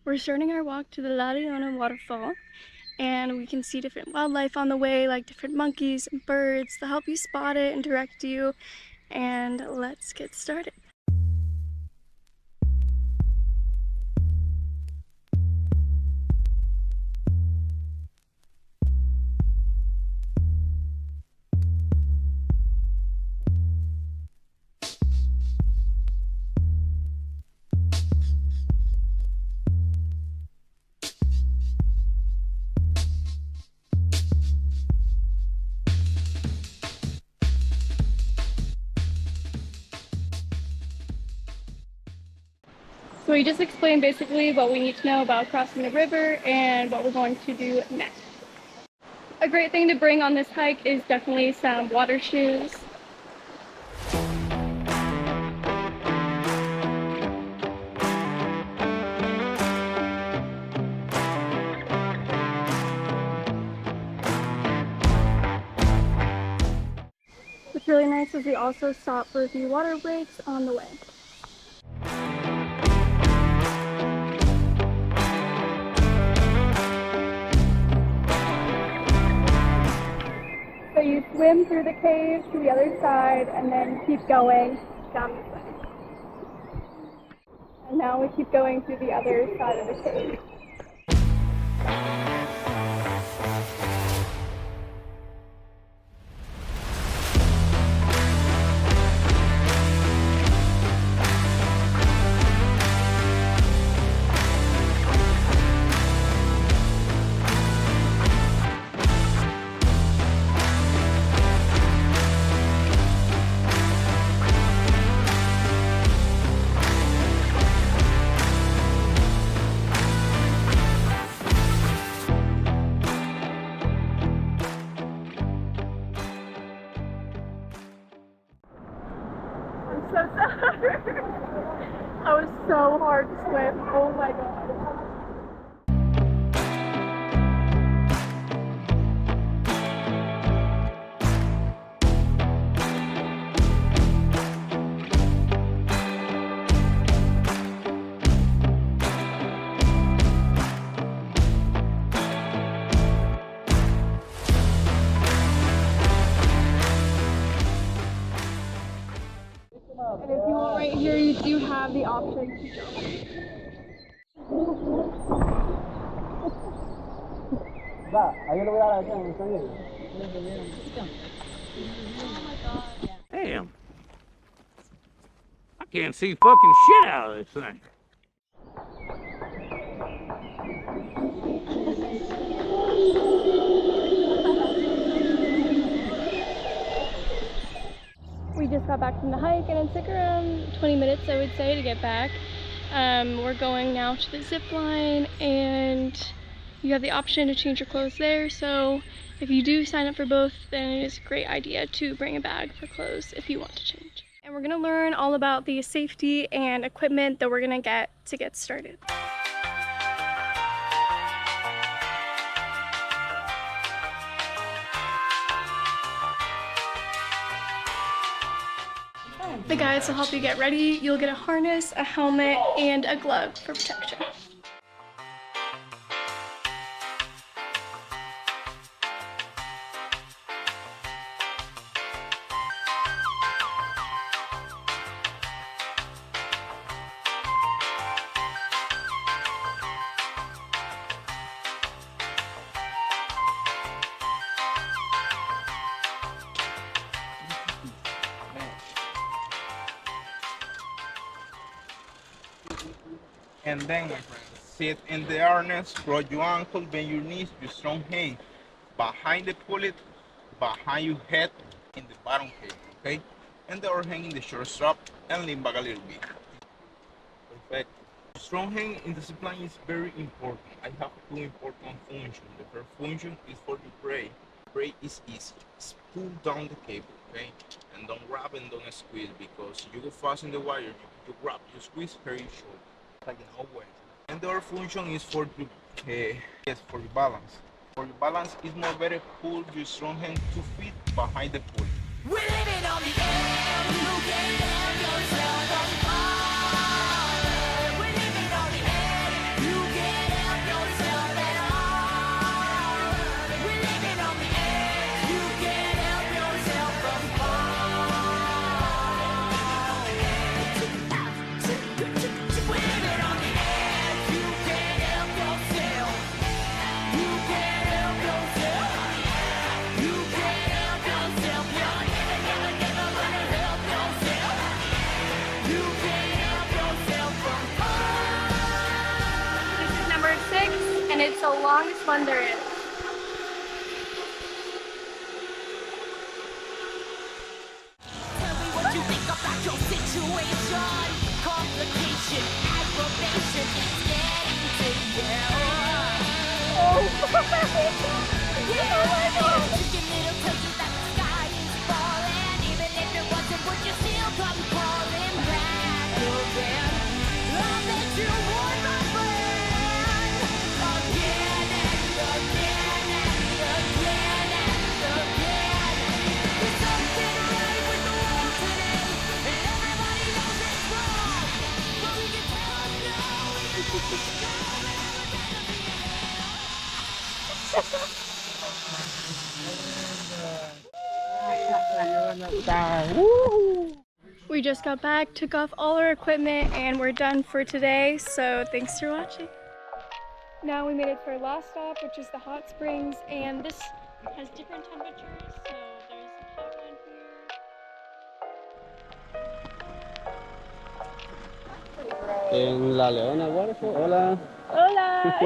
We're starting our walk to the Leona Waterfall, and we can see different wildlife on the way, like different monkeys and birds. They'll help you spot it and direct you, and let's get started. So we just explained basically what we need to know about crossing the river and what we're going to do next. A great thing to bring on this hike is definitely some water shoes. What's really nice is we also stop for a few water breaks on the way. So you swim through the cave to the other side and then keep going down this way. And now we keep going to the other side of the cave. So sorry. That was so hard to swim. Oh my god. And if you want right here, you do have the option to jump. Damn. I can't see fucking shit out of this thing. We just got back from the hike and it took around 20 minutes, I would say, to get back. We're going now to the zip line, and you have the option to change your clothes there. So if you do sign up for both, then it is a great idea to bring a bag for clothes if you want to change. And we're gonna learn all about the safety and equipment that we're gonna get to get started. The guides will help you get ready. You'll get a harness, a helmet, and a glove for protection. And then, my friends, sit in the harness, cross your ankle, bend your knees, your strong hand behind the pullet, behind your head, in the bottom cable, okay? And the other hand in the short strap, and lean back a little bit. Perfect. Strong hand in the zipline is very important. I have two important functions. The first function is for the brake. Brake is easy. Just pull down the cable, okay? And don't grab and don't squeeze, because you go fast in the wire, you grab, you squeeze very short. Like an always. And the other function is for the for your balance. For your balance, it's more better pull your strong hand 2 feet behind the pulley. We're living on the edge, you can't help yourself on fire. We're living on the edge, you can't longest one there is. Tell me what you think about your situation. Complication, aggravation, it's getting to you. Chicken little tells you that the sky is falling. Even if it wasn't, would you still come calling back again? I bet you would, my friend. Again and again and again and again. There's something right with the world today, and everybody knows it's wrong. But we can tell them no, we can tell them no, We just got back, took off all our equipment, and we're done for today, so thanks for watching. Now we made it to our last stop, which is the hot springs, and this has different temperatures, so there's a hot one here. En la Leona Waterfall, hola. Hola!